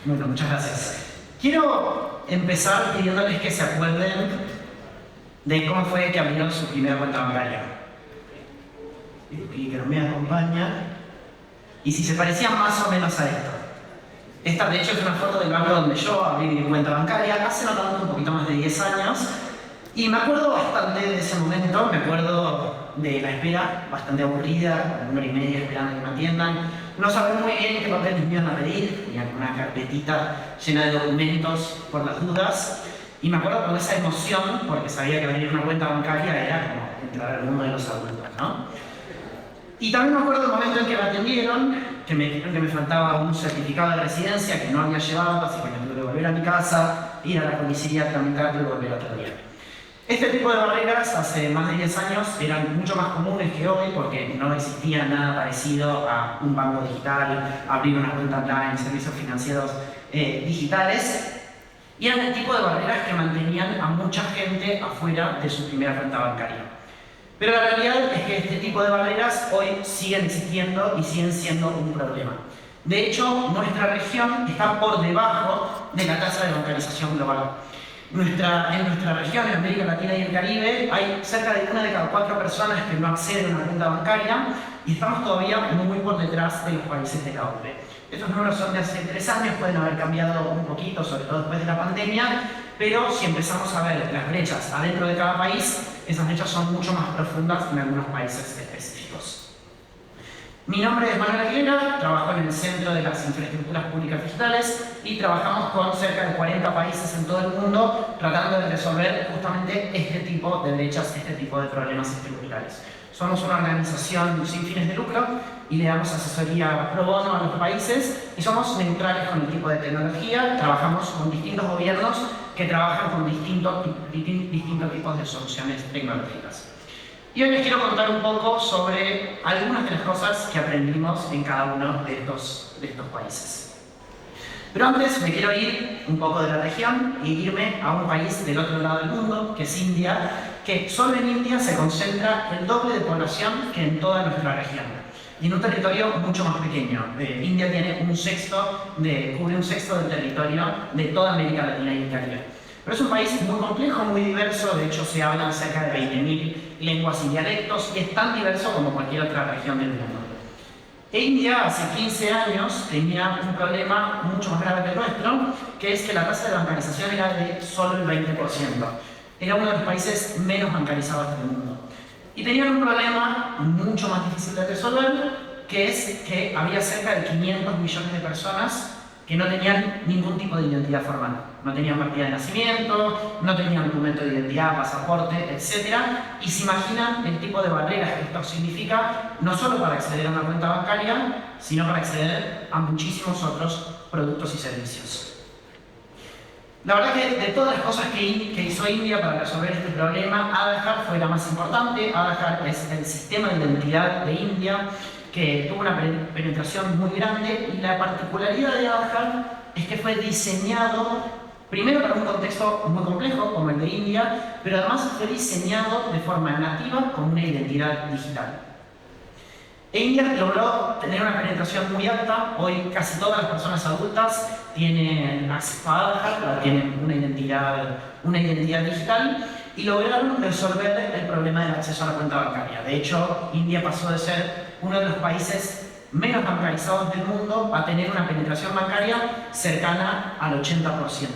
Bueno, muchas gracias. Quiero empezar pidiéndoles que se acuerden de cómo fue que abrieron su primera cuenta bancaria. Y que me acompaña. Y si se parecían más o menos a esto. Esta, de hecho, es una foto del banco donde yo abrí mi cuenta bancaria hace no tanto, un poquito más de 10 años. Y me acuerdo bastante de ese momento, me acuerdo de la espera, bastante aburrida, una hora y media esperando que me atiendan. No sabía muy bien qué papeles me iban a pedir, tenía una carpetita llena de documentos por las dudas. Y me acuerdo con esa emoción, porque sabía que abrir una cuenta bancaria era como entrar al mundo de los adultos, ¿no? Y también me acuerdo del momento en que me atendieron, que me dijeron que me faltaba un certificado de residencia que no había llevado, así que me tuve que volver a mi casa, ir a la comisaría, tramitarlo y volver otro día. Este tipo de barreras hace más de 10 años eran mucho más comunes que hoy porque no existía nada parecido a un banco digital, abrir una cuenta online, servicios financieros digitales. Y eran el tipo de barreras que mantenían a mucha gente afuera de su primera cuenta bancaria. Pero la realidad es que este tipo de barreras hoy siguen existiendo y siguen siendo un problema. De hecho, nuestra región está por debajo de la tasa de bancarización global. En nuestra región, en América Latina y el Caribe, hay cerca de 1 de cada 4 personas que no acceden a una cuenta bancaria y estamos todavía muy por detrás de los países de la OCDE. Estos números son de hace 3 años, pueden haber cambiado un poquito, sobre todo después de la pandemia, pero si empezamos a ver las brechas adentro de cada país, esas brechas son mucho más profundas en algunos países específicos. Mi nombre es Manuel Aguilera, trabajo en el Centro de las Infraestructuras Públicas Digitales y trabajamos con cerca de 40 países en todo el mundo tratando de resolver justamente este tipo de brechas, este tipo de problemas estructurales. Somos una organización sin fines de lucro y le damos asesoría pro bono a los países y somos neutrales con el tipo de tecnología, trabajamos con distintos gobiernos que trabajan con distintos tipos de soluciones tecnológicas. Y hoy les quiero contar un poco sobre algunas de las cosas que aprendimos en cada uno de estos países. Pero antes me quiero ir un poco de la región e irme a un país del otro lado del mundo, que es India, que solo en India se concentra el doble de población que en toda nuestra región. Y en un territorio mucho más pequeño. India tiene cubre un sexto del territorio de toda América Latina y el Caribe. Pero es un país muy complejo, muy diverso, de hecho se hablan cerca de 20.000 lenguas y dialectos y es tan diverso como cualquier otra región del mundo. India hace 15 años tenía un problema mucho más grave que el nuestro, que es que la tasa de bancarización era de solo el 20%. Era uno de los países menos bancarizados del mundo. Y tenían un problema mucho más difícil de resolver, que es que había cerca de 500 millones de personas que no tenían ningún tipo de identidad formal. No tenían partida de nacimiento, no tenían documento de identidad, pasaporte, etc. Y se imaginan el tipo de barreras que esto significa, no solo para acceder a una cuenta bancaria, sino para acceder a muchísimos otros productos y servicios. La verdad que de todas las cosas que hizo India para resolver este problema, Aadhaar fue la más importante. Aadhaar es el sistema de identidad de India, que tuvo una penetración muy grande, y la particularidad de Aadhaar es que fue diseñado primero para un contexto muy complejo como el de India, pero además fue diseñado de forma nativa con una identidad digital. India logró tener una penetración muy alta. Hoy casi todas las personas adultas tienen acceso a Aadhaar, tienen una identidad digital, y lograron resolver el problema del acceso a la cuenta bancaria. De hecho, India pasó de ser uno de los países menos bancarizados del mundo a tener una penetración bancaria cercana al 80%.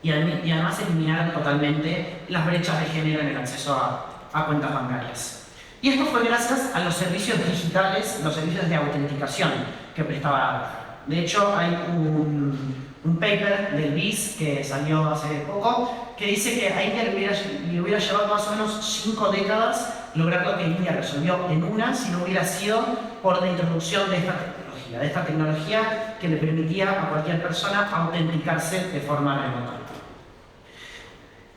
Y además eliminaron totalmente las brechas de género en el acceso a cuentas bancarias. Y esto fue gracias a los servicios digitales, los servicios de autenticación que prestaba Aadhaar. De hecho, hay un paper del BIS que salió hace poco que dice que a India le hubiera llevado más o menos 5 décadas lograr lo que India resolvió en una si no hubiera sido por la introducción de esta tecnología que le permitía a cualquier persona autenticarse de forma remota.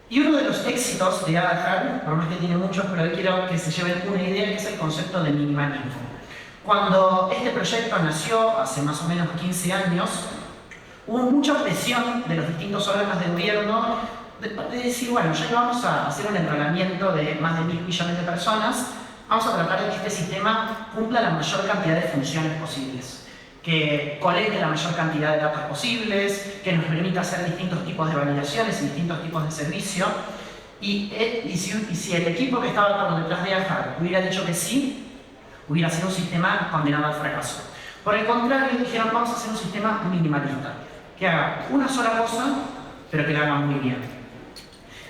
Y uno de los éxitos de Aadhaar, por más que tiene muchos, pero hoy quiero que se lleven una idea, que es el concepto de minimalismo. Cuando este proyecto nació, hace más o menos 15 años, hubo mucha presión de los distintos órganos de gobierno de decir, bueno, ya que vamos a hacer un enrolamiento de más de 1.000 millones de personas, vamos a tratar de que este sistema cumpla la mayor cantidad de funciones posibles. que colecte la mayor cantidad de datos posibles, que nos permita hacer distintos tipos de validaciones y distintos tipos de servicio. Y si el equipo que estaba por detrás de Aadhaar hubiera dicho que sí, hubiera sido un sistema condenado al fracaso. Por el contrario, dijeron, vamos a hacer un sistema minimalista, que haga una sola cosa, pero que la haga muy bien.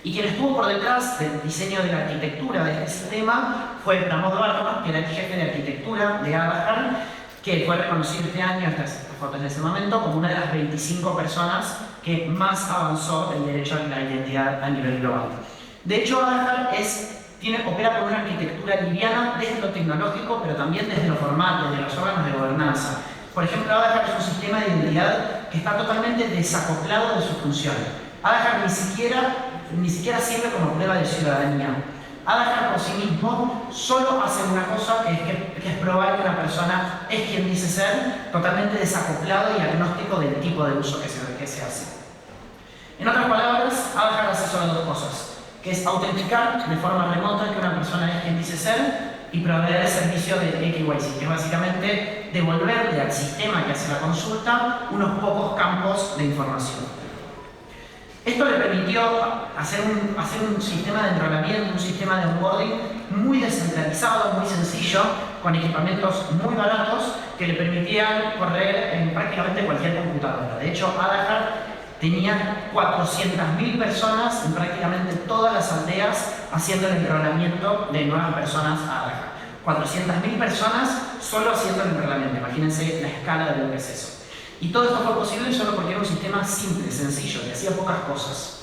Y quien estuvo por detrás del diseño de la arquitectura de este sistema fue Pramod Verma, que era el jefe de arquitectura de Aadhaar, que fue reconocido este año, estas fotos en ese momento, como una de las 25 personas que más avanzó el derecho a la identidad a nivel global. De hecho, Aadhaar opera con una arquitectura liviana desde lo tecnológico, pero también desde lo formal, desde los órganos de gobernanza. Por ejemplo, Aadhaar es un sistema de identidad que está totalmente desacoplado de su función. Aadhaar ni siquiera sirve como prueba de ciudadanía. Aadhaar por sí mismo solo hace una cosa, que es probar que una persona es quien dice ser, totalmente desacoplado y agnóstico del tipo de uso que se hace. En otras palabras, Aadhaar hace solo dos cosas, que es autenticar de forma remota que una persona es quien dice ser y proveer el servicio de KYC, que es básicamente devolverle al sistema que hace la consulta unos pocos campos de información. Esto le permitió hacer un sistema de enrolamiento, un sistema de onboarding muy descentralizado, muy sencillo, con equipamientos muy baratos que le permitían correr en prácticamente cualquier computadora. De hecho, Aadhaar tenía 400.000 personas en prácticamente todas las aldeas haciendo el enrolamiento de nuevas personas a Aadhaar. 400.000 personas solo haciendo el enrolamiento. Imagínense la escala de lo que es eso. Y todo esto fue posible solo porque era un sistema simple, sencillo, que hacía pocas cosas.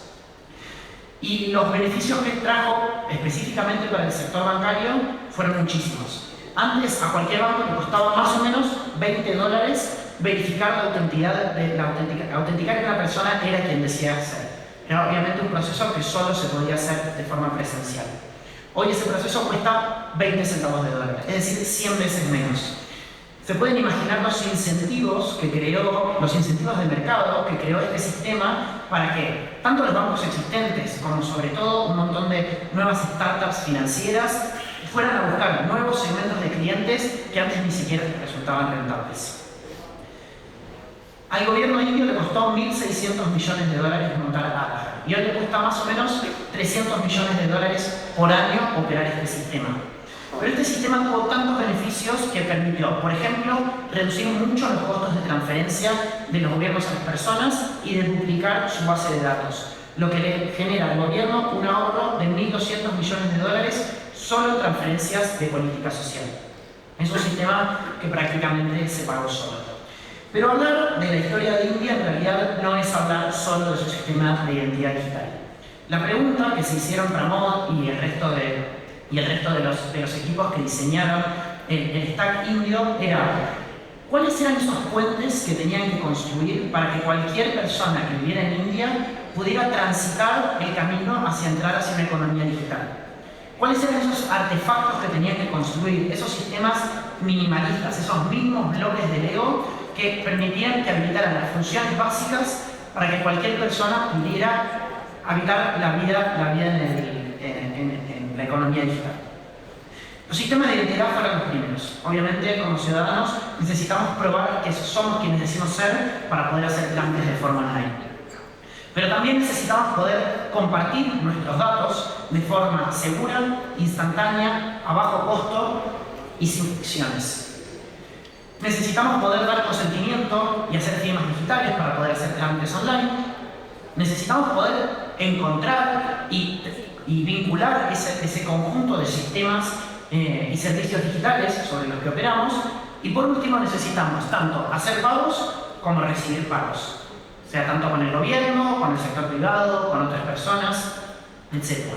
Y los beneficios que trajo específicamente para el sector bancario fueron muchísimos. Antes a cualquier banco le costaba más o menos $20 verificar autenticar que una persona era quien decía ser. Era obviamente un proceso que solo se podía hacer de forma presencial. Hoy ese proceso cuesta 20 centavos de dólar, es decir, 100 veces menos. Se pueden imaginar los incentivos de mercado que creó este sistema para que tanto los bancos existentes como sobre todo un montón de nuevas startups financieras fueran a buscar nuevos segmentos de clientes que antes ni siquiera resultaban rentables. Al gobierno indio le costó 1.600 millones de dólares montar Aadhaar y hoy le cuesta más o menos 300 millones de dólares por año operar este sistema. Pero este sistema tuvo tantos beneficios que permitió, por ejemplo, reducir mucho los costos de transferencia de los gobiernos a las personas y de duplicar su base de datos, lo que le genera al gobierno un ahorro de 1.200 millones de dólares solo en transferencias de política social. Es un sistema que prácticamente se pagó solo. Pero hablar de la historia de India en realidad no es hablar solo de su sistema de identidad digital. La pregunta que se hicieron Pramod y el resto de los equipos que diseñaron el stack indio era ¿cuáles eran esos puentes que tenían que construir para que cualquier persona que viviera en India pudiera transitar el camino hacia entrar hacia una economía digital? ¿Cuáles eran esos artefactos que tenían que construir, esos sistemas minimalistas, esos mismos bloques de Lego que permitían que habilitaran las funciones básicas para que cualquier persona pudiera habitar la vida en la economía digital? Los sistemas de identidad fueron los primeros. Obviamente, como ciudadanos, necesitamos probar que somos quienes decimos ser para poder hacer trámites de forma online. Pero también necesitamos poder compartir nuestros datos de forma segura, instantánea, a bajo costo y sin fricciones. Necesitamos poder dar consentimiento y hacer firmas digitales para poder hacer trámites online. Necesitamos poder encontrar y vincular ese conjunto de sistemas y servicios digitales sobre los que operamos. Y por último necesitamos tanto hacer pagos como recibir pagos, sea tanto con el gobierno, con el sector privado, con otras personas, etc.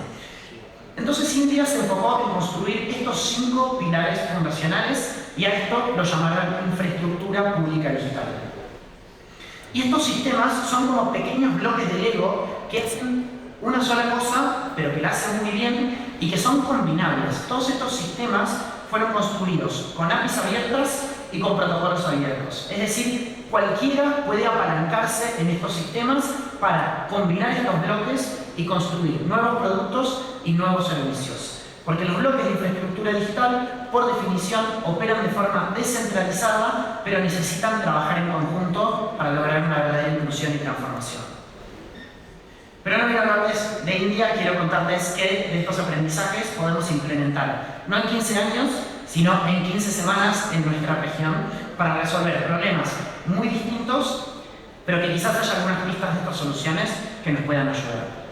Entonces India se enfocó en construir estos 5 pilares fundacionales y a esto lo llamaron infraestructura pública digital. Y estos sistemas son como pequeños bloques de Lego que hacen una sola cosa, pero que la hacen muy bien y que son combinables. Todos estos sistemas fueron construidos con APIs abiertas y con protocolos abiertos. Es decir, cualquiera puede apalancarse en estos sistemas para combinar estos bloques y construir nuevos productos y nuevos servicios. Porque los bloques de infraestructura digital, por definición, operan de forma descentralizada, pero necesitan trabajar en conjunto para lograr una verdadera inclusión y transformación. Pero no quiero hablarles de India, quiero contarles que de estos aprendizajes podemos implementar, no en 15 años, sino en 15 semanas en nuestra región, para resolver problemas muy distintos, pero que quizás haya algunas pistas de estas soluciones que nos puedan ayudar.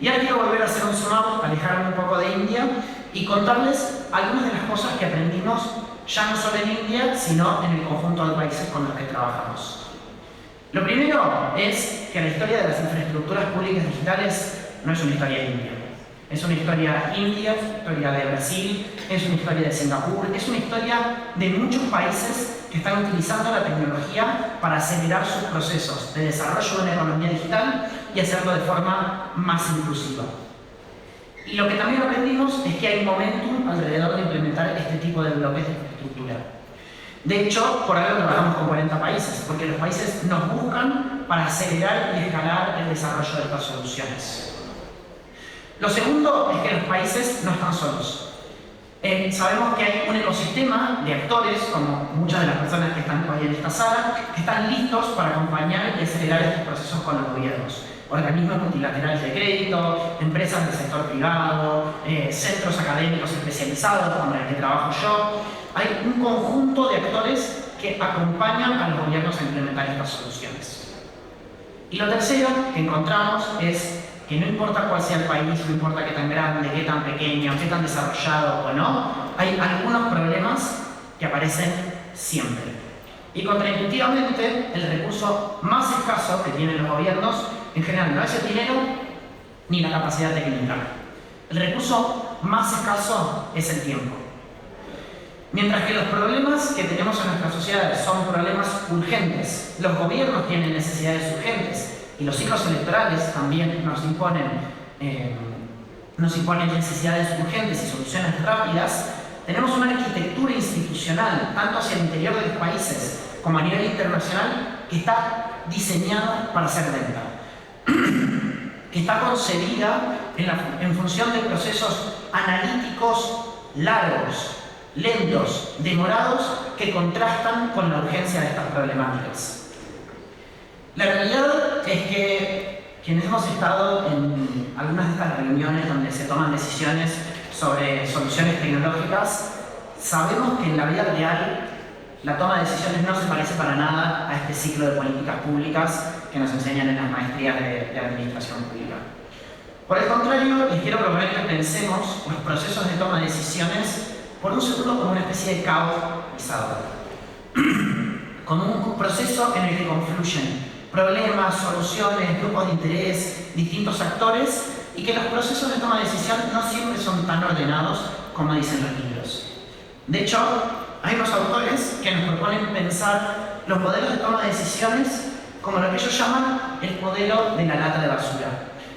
Y ahora quiero volver a hacer un zoom out, alejarme un poco de India y contarles algunas de las cosas que aprendimos ya no solo en India, sino en el conjunto de países con los que trabajamos. Lo primero es que la historia de las infraestructuras públicas digitales no es una historia india. Es una historia india, historia de Brasil, es una historia de Singapur, es una historia de muchos países que están utilizando la tecnología para acelerar sus procesos de desarrollo de una economía digital y hacerlo de forma más inclusiva. Y lo que también aprendimos es que hay momentum alrededor de implementar este tipo de bloques de infraestructura. De hecho, por algo trabajamos con 40 países, porque los países nos buscan para acelerar y escalar el desarrollo de estas soluciones. Lo segundo es que los países no están solos. Sabemos que hay un ecosistema de actores, como muchas de las personas que están hoy en esta sala, que están listos para acompañar y acelerar estos procesos con los gobiernos. Organismos multilaterales de crédito, empresas del sector privado, centros académicos especializados, como el que trabajo yo. Hay un conjunto de actores que acompañan a los gobiernos a implementar estas soluciones. Y lo tercero que encontramos es que no importa cuál sea el país, no importa qué tan grande, qué tan pequeño, qué tan desarrollado o no, hay algunos problemas que aparecen siempre. Y contraintuitivamente, el recurso más escaso que tienen los gobiernos, en general, no es el dinero ni la capacidad técnica. El recurso más escaso es el tiempo. Mientras que los problemas que tenemos en nuestras sociedades son problemas urgentes, los gobiernos tienen necesidades urgentes, y los ciclos electorales también nos imponen necesidades urgentes y soluciones rápidas, tenemos una arquitectura institucional, tanto hacia el interior de los países como a nivel internacional, que está diseñada para ser lenta, que está concebida en función de procesos analíticos largos, lentos, demorados, que contrastan con la urgencia de estas problemáticas. La realidad es que quienes hemos estado en algunas de estas reuniones donde se toman decisiones sobre soluciones tecnológicas, sabemos que en la vida real la toma de decisiones no se parece para nada a este ciclo de políticas públicas que nos enseñan en las maestrías de administración pública. Por el contrario, les quiero proponer que pensemos los procesos de toma de decisiones por un segundo como una especie de caos guisado, como un proceso en el que confluyen problemas, soluciones, grupos de interés, distintos actores, y que los procesos de toma de decisión no siempre son tan ordenados como dicen los libros. De hecho, hay unos autores que nos proponen pensar los modelos de toma de decisiones como lo que ellos llaman el modelo de la lata de basura.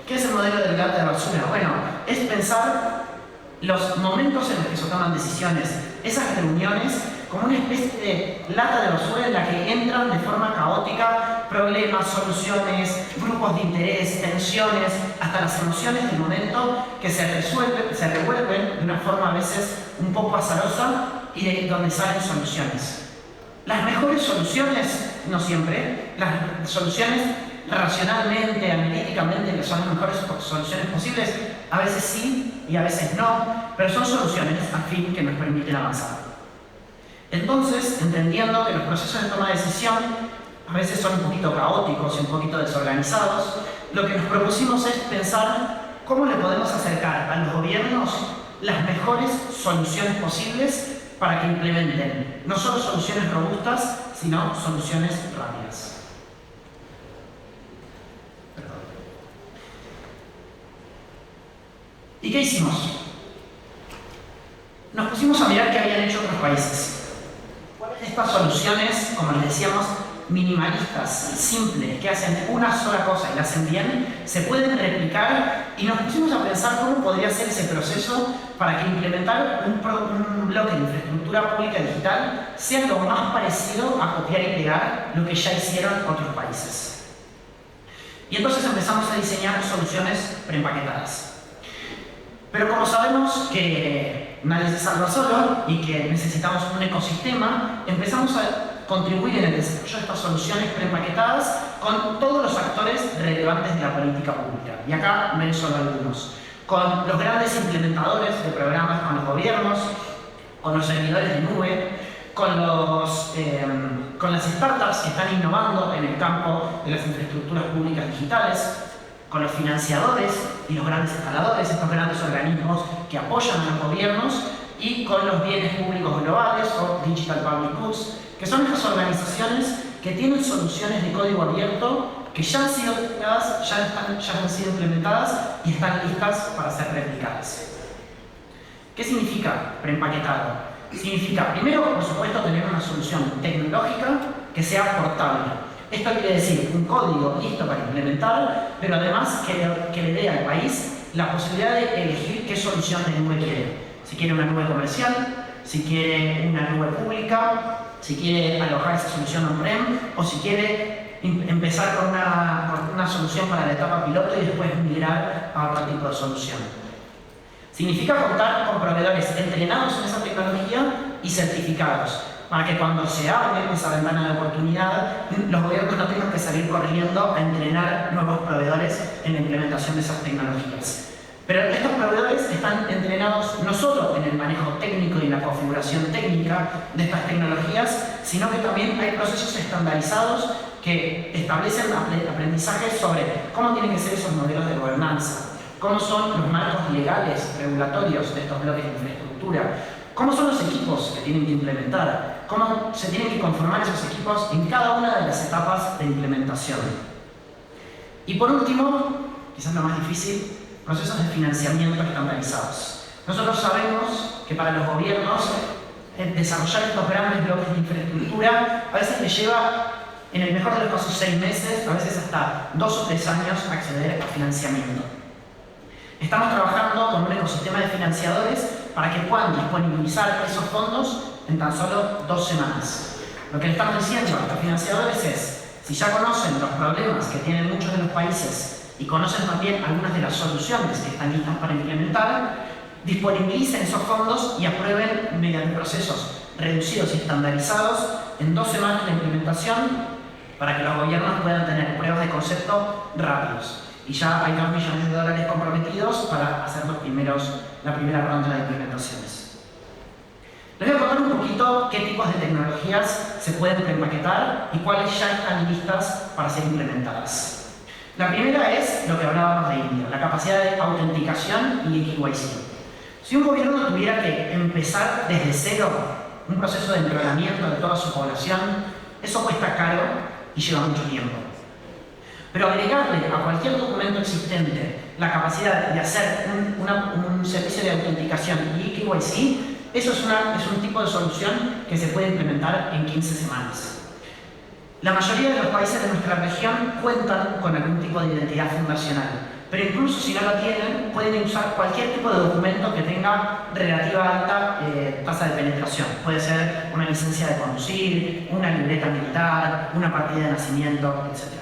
¿Qué es el modelo de la lata de basura? Bueno, es pensar los momentos en los que se toman decisiones, esas reuniones, como una especie de lata de basura en la que entran de forma caótica problemas, soluciones, grupos de interés, tensiones, hasta las emociones del momento que se revuelven de una forma a veces un poco azarosa y de donde salen soluciones. Las mejores soluciones, no siempre, las soluciones racionalmente, analíticamente, que son las mejores soluciones posibles, a veces sí y a veces no, pero son soluciones al fin que nos permiten avanzar. Entonces, entendiendo que los procesos de toma de decisión a veces son un poquito caóticos y un poquito desorganizados, lo que nos propusimos es pensar cómo le podemos acercar a los gobiernos las mejores soluciones posibles para que implementen no solo soluciones robustas, sino soluciones rápidas. ¿Y qué hicimos? Nos pusimos a mirar qué habían hecho otros países. Estas soluciones, como les decíamos, minimalistas, simples, que hacen una sola cosa y la hacen bien, se pueden replicar, y nos pusimos a pensar cómo podría ser ese proceso para que implementar un bloque de infraestructura pública digital sea lo más parecido a copiar y pegar lo que ya hicieron otros países. Y entonces empezamos a diseñar soluciones preempaquetadas. Pero como sabemos que nadie se salva solo y que necesitamos un ecosistema, empezamos a contribuir en el desarrollo de estas soluciones preempaquetadas con todos los actores relevantes de la política pública. Y acá menciono algunos. Con los grandes implementadores de programas, con los gobiernos, con los servidores de nube, con las startups que están innovando en el campo de las infraestructuras públicas digitales, con los financiadores y los grandes escaladores, estos grandes organismos que apoyan a los gobiernos, y con los bienes públicos globales o Digital Public Goods, que son estas organizaciones que tienen soluciones de código abierto que ya han sido creadas, ya han sido implementadas y están listas para ser replicadas. ¿Qué significa preempaquetado? Significa, primero, por supuesto, tener una solución tecnológica que sea portable. Esto quiere decir un código listo para implementar, pero además que le dé al país la posibilidad de elegir qué solución de nube quiere. Si quiere una nube comercial, si quiere una nube pública, si quiere alojar esa solución on-prem o si quiere empezar con una solución para la etapa piloto y después migrar a otro tipo de solución. Significa contar con proveedores entrenados en esa tecnología y certificados, para que cuando se abre esa ventana de oportunidad, los gobiernos no tengan que salir corriendo a entrenar nuevos proveedores en la implementación de esas tecnologías. Pero estos proveedores están entrenados no solo en el manejo técnico y la configuración técnica de estas tecnologías, sino que también hay procesos estandarizados que establecen aprendizajes sobre cómo tienen que ser esos modelos de gobernanza, cómo son los marcos legales, regulatorios de estos bloques de infraestructura, cómo son los equipos que tienen que implementar, cómo se tienen que conformar esos equipos en cada una de las etapas de implementación. Y por último, quizás lo más difícil, procesos de financiamiento estandarizados. Nosotros sabemos que para los gobiernos desarrollar estos grandes bloques de infraestructura a veces les lleva, en el mejor de los casos, 6 meses, a veces hasta 2 o 3 años acceder a financiamiento. Estamos trabajando con un ecosistema de financiadores para que puedan disponibilizar esos fondos en tan solo 2 semanas. Lo que le estamos diciendo a estos financiadores es, si ya conocen los problemas que tienen muchos de los países y conocen también algunas de las soluciones que están listas para implementar, disponibilicen esos fondos y aprueben mediante procesos reducidos y estandarizados en 2 semanas de implementación para que los gobiernos puedan tener pruebas de concepto rápidos. Y ya hay 2 millones de dólares comprometidos para hacer la primera ronda de implementaciones. Les voy a contar un poquito qué tipos de tecnologías se pueden preempaquetar y cuáles ya están listas para ser implementadas. La primera es lo que hablábamos de India, la capacidad de autenticación y KYC. Si un gobierno tuviera que empezar desde cero un proceso de entrenamiento de toda su población, eso cuesta caro y lleva mucho tiempo. Pero agregarle a cualquier documento existente la capacidad de hacer un servicio de autenticación y KYC, eso es un tipo de solución que se puede implementar en 15 semanas. La mayoría de los países de nuestra región cuentan con algún tipo de identidad fundacional, pero incluso si no lo tienen, pueden usar cualquier tipo de documento que tenga relativa alta tasa de penetración. Puede ser una licencia de conducir, una libreta militar, una partida de nacimiento, etc.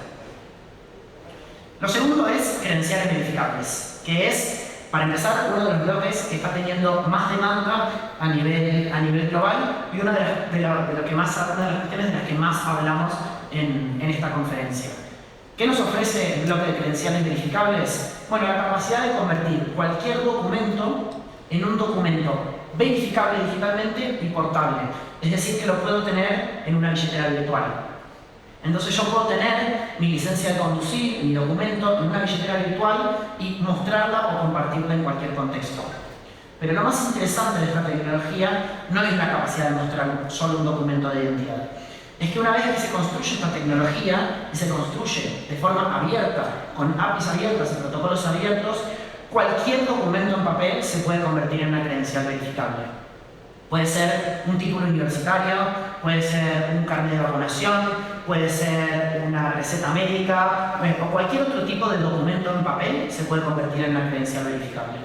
Lo segundo es credenciales verificables, que es, para empezar, uno de los bloques que está teniendo más demanda a nivel global y una de las cuestiones de las que más hablamos en esta conferencia. ¿Qué nos ofrece el bloque de credenciales verificables? Bueno, la capacidad de convertir cualquier documento en un documento verificable digitalmente y portable. Es decir, que lo puedo tener en una billetera virtual. Entonces yo puedo tener mi licencia de conducir, mi documento en una billetera virtual y mostrarla o compartirla en cualquier contexto. Pero lo más interesante de esta tecnología no es la capacidad de mostrar solo un documento de identidad. Es que una vez que se construye esta tecnología y se construye de forma abierta, con APIs abiertas y protocolos abiertos, cualquier documento en papel se puede convertir en una credencial verificable. Puede ser un título universitario, puede ser un carnet de vacunación, puede ser una receta médica, o cualquier otro tipo de documento en papel se puede convertir en una credencial verificable.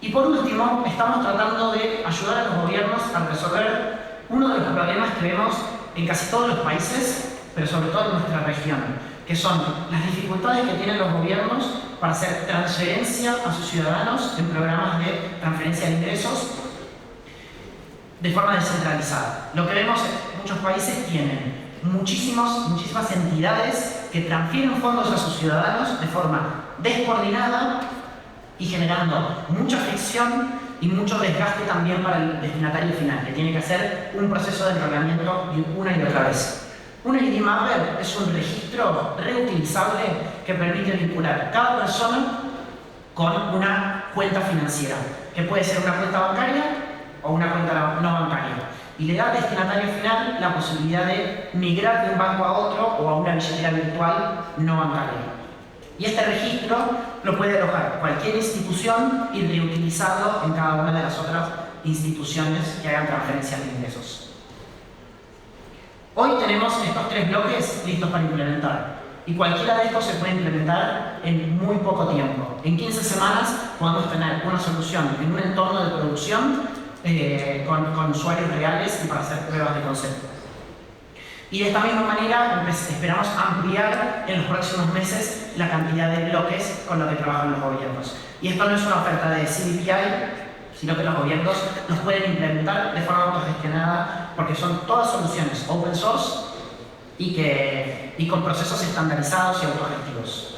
Y por último, estamos tratando de ayudar a los gobiernos a resolver uno de los problemas que vemos en casi todos los países pero sobre todo en nuestra región, que son las dificultades que tienen los gobiernos para hacer transferencia a sus ciudadanos en programas de transferencia de ingresos de forma descentralizada. Lo que vemos es que muchos países tienen muchísimas entidades que transfieren fondos a sus ciudadanos de forma descoordinada y generando mucha fricción y mucho desgaste también para el destinatario final, que tiene que hacer un proceso de enrolamiento una y otra vez. Un ID Mapper es un registro reutilizable que permite vincular cada persona con una cuenta financiera, que puede ser una cuenta bancaria o una cuenta no bancaria, y le da al destinatario final la posibilidad de migrar de un banco a otro o a una billetera virtual no bancaria. Y este registro lo puede alojar cualquier institución y reutilizarlo en cada una de las otras instituciones que hagan transferencias de ingresos. Hoy tenemos estos 3 bloques listos para implementar, y cualquiera de estos se puede implementar en muy poco tiempo. En 15 semanas podemos tener una solución en un entorno de producción con usuarios reales y para hacer pruebas de concepto. Y de esta misma manera esperamos ampliar en los próximos meses la cantidad de bloques con los que trabajan los gobiernos. Y esto no es una oferta de CDPI, sino que los gobiernos los pueden implementar de forma autogestionada porque son todas soluciones open source y con procesos estandarizados y autogestivos.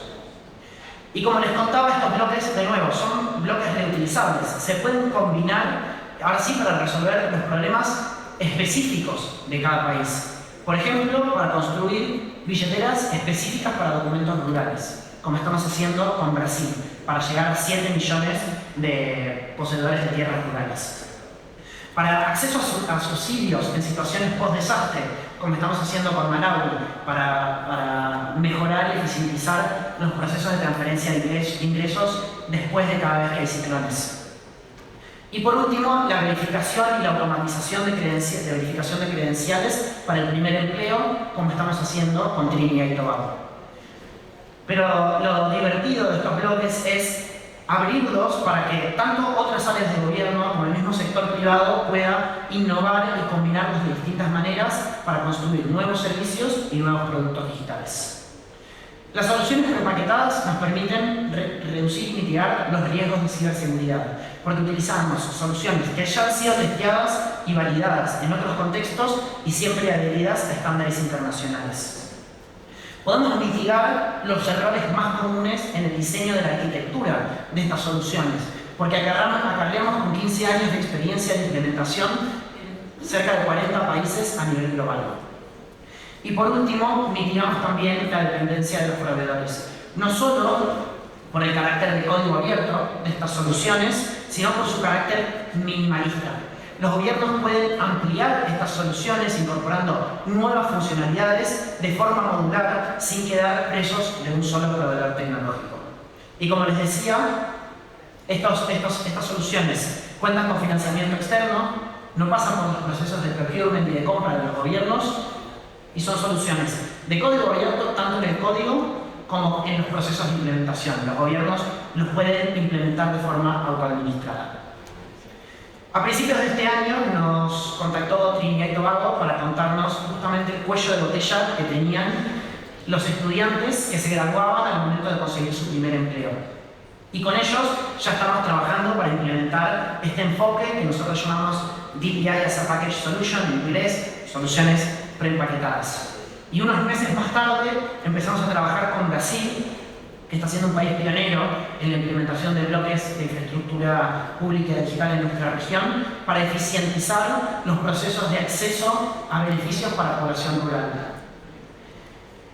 Y como les contaba, estos bloques, de nuevo, son bloques reutilizables. Se pueden combinar, ahora sí, para resolver los problemas específicos de cada país. Por ejemplo, para construir billeteras específicas para documentos rurales, como estamos haciendo con Brasil, para llegar a 7 millones de poseedores de tierras rurales. Para acceso a subsidios en situaciones post-desastre, como estamos haciendo con Malawi, para mejorar y eficientizar los procesos de transferencia de ingresos después de cada vez que hay ciclones. Y por último, la verificación y la automatización de verificación de credenciales para el primer empleo, como estamos haciendo con Trinidad y Tobago. Pero lo divertido de estos bloques es abrirlos para que tanto otras áreas de gobierno como el mismo sector privado pueda innovar y combinarlos de distintas maneras para construir nuevos servicios y nuevos productos digitales. Las soluciones prepaquetadas nos permiten reducir y mitigar los riesgos de ciberseguridad, porque utilizamos soluciones que ya han sido testeadas y validadas en otros contextos y siempre adheridas a estándares internacionales. Podemos mitigar los errores más comunes en el diseño de la arquitectura de estas soluciones, porque acarreamos con 15 años de experiencia de implementación en cerca de 40 países a nivel global. Y por último, mitigamos también la dependencia de los proveedores, no solo por el carácter de código abierto de estas soluciones, sino por su carácter minimalista. Los gobiernos pueden ampliar estas soluciones incorporando nuevas funcionalidades de forma modular sin quedar presos de un solo proveedor tecnológico. Y como les decía, estas soluciones cuentan con financiamiento externo, no pasan por los procesos de procurement y de compra de los gobiernos, y son soluciones de código abierto tanto en el código como en los procesos de implementación. Los gobiernos los pueden implementar de forma autoadministrada. A principios de este año nos contactó Trinidad y Tobago para contarnos justamente el cuello de botella que tenían los estudiantes que se graduaban al momento de conseguir su primer empleo. Y con ellos ya estamos trabajando para implementar este enfoque que nosotros llamamos DPI as a Package Solution, en inglés, soluciones preempaquetadas. Y unos meses más tarde empezamos a trabajar con Brasil, que está siendo un país pionero en la implementación de bloques de infraestructura pública y digital en nuestra región, para eficientizar los procesos de acceso a beneficios para la población rural.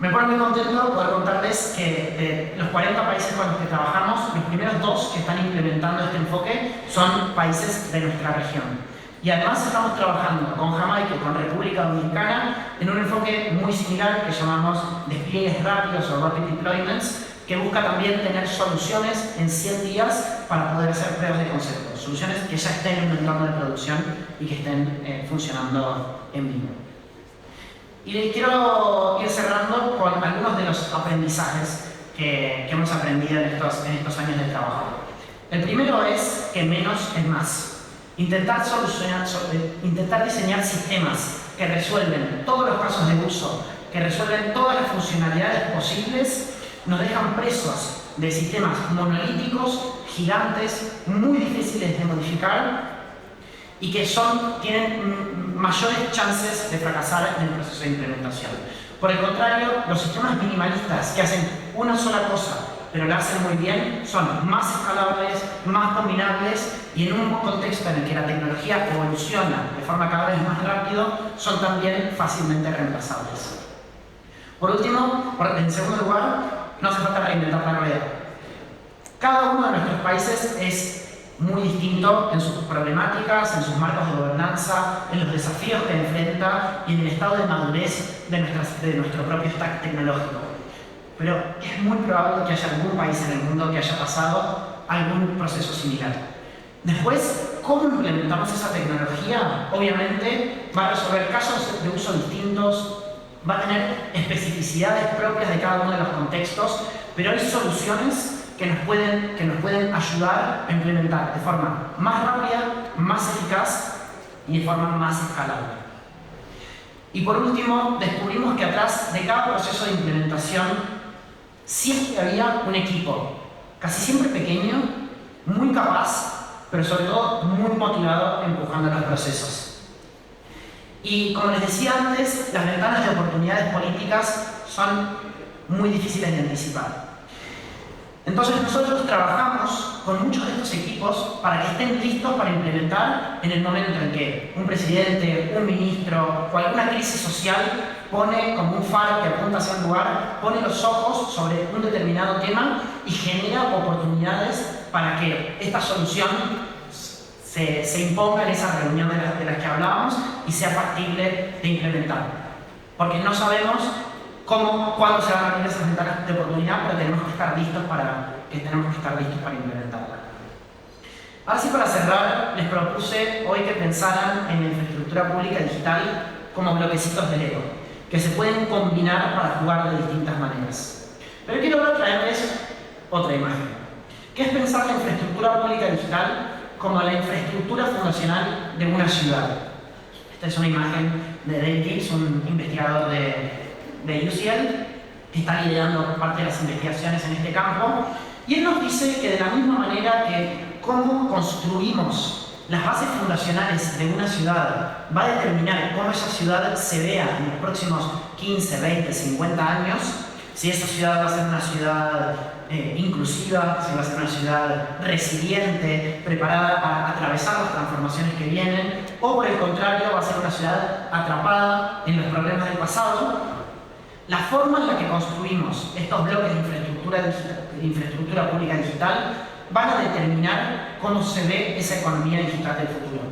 Me pone muy contento poder contarles que de los 40 países con los que trabajamos, los primeros 2 que están implementando este enfoque son países de nuestra región. Y además estamos trabajando con Jamaica y con República Dominicana en un enfoque muy similar que llamamos despliegues rápidos o rapid deployments, que busca también tener soluciones en 100 días para poder hacer pruebas de concepto, soluciones que ya estén en un entorno de producción y que estén funcionando en vivo. Y les quiero ir cerrando con algunos de los aprendizajes que hemos aprendido en estos años de trabajo. El primero es que menos es más. Intentar diseñar sistemas que resuelven todos los casos de uso que resuelven todas las funcionalidades posibles, nos dejan presos de sistemas monolíticos, gigantes, muy difíciles de modificar y que tienen mayores chances de fracasar en el proceso de implementación. Por el contrario, los sistemas minimalistas que hacen una sola cosa pero la hacen muy bien, son más escalables, más combinables y en un contexto en el que la tecnología evoluciona de forma cada vez más rápido, son también fácilmente reemplazables. Por último, en segundo lugar, no hace falta reinventar la rueda. Cada uno de nuestros países es muy distinto en sus problemáticas, en sus marcos de gobernanza, en los desafíos que enfrenta y en el estado de madurez de nuestro propio stack tecnológico. Pero es muy probable que haya algún país en el mundo que haya pasado algún proceso similar. Después, ¿cómo implementamos esa tecnología? Obviamente va a resolver casos de uso distintos, va a tener especificidades propias de cada uno de los contextos, pero hay soluciones que nos pueden ayudar a implementar de forma más rápida, más eficaz y de forma más escalable. Y por último, descubrimos que atrás de cada proceso de implementación siempre había un equipo, casi siempre pequeño, muy capaz, pero sobre todo muy motivado empujando los procesos. Y como les decía antes, las ventanas de oportunidades políticas son muy difíciles de anticipar. Entonces nosotros trabajamos con muchos de estos equipos para que estén listos para implementar en el momento en que un presidente, un ministro o alguna crisis social pone como un faro que apunta hacia un lugar, pone los ojos sobre un determinado tema y genera oportunidades para que esta solución se imponga en esa reunión de las que hablábamos y sea factible de implementar. Porque no sabemos cuándo se van a abrir esas ventanas de oportunidad, pero tenemos que estar listos para implementarla. Ahora sí, para cerrar, les propuse hoy que pensaran en la infraestructura pública digital como bloquecitos de Lego, que se pueden combinar para jugar de distintas maneras. Pero quiero ahora traerles otra imagen, que es pensar la infraestructura pública digital como la infraestructura fundacional de una ciudad. Esta es una imagen de Dave Gibbs, un investigador de UCL, que está liderando parte de las investigaciones en este campo, y él nos dice que de la misma manera que cómo construimos las bases fundacionales de una ciudad va a determinar cómo esa ciudad se vea en los próximos 15, 20, 50 años, si esa ciudad va a ser una ciudad inclusiva, si va a ser una ciudad resiliente, preparada para atravesar las transformaciones que vienen, o por el contrario va a ser una ciudad atrapada en los problemas del pasado. La forma en la que construimos estos bloques de infraestructura pública digital van a determinar cómo se ve esa economía digital del futuro.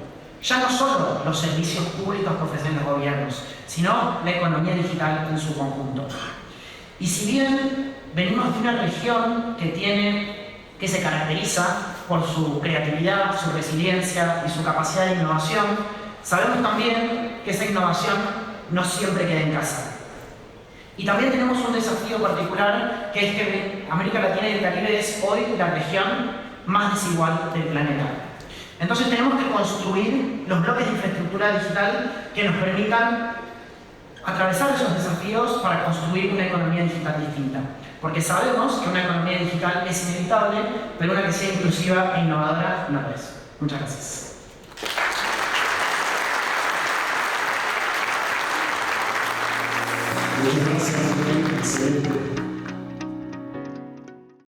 Ya no solo los servicios públicos que ofrecen los gobiernos, sino la economía digital en su conjunto. Y si bien venimos de una región que se caracteriza por su creatividad, su resiliencia y su capacidad de innovación, sabemos también que esa innovación no siempre queda en casa. Y también tenemos un desafío particular, que es que América Latina y el Caribe es hoy la región más desigual del planeta. Entonces tenemos que construir los bloques de infraestructura digital que nos permitan atravesar esos desafíos para construir una economía digital distinta. Porque sabemos que una economía digital es inevitable, pero una que sea inclusiva e innovadora no lo es. Muchas gracias. Muchas gracias, excelente.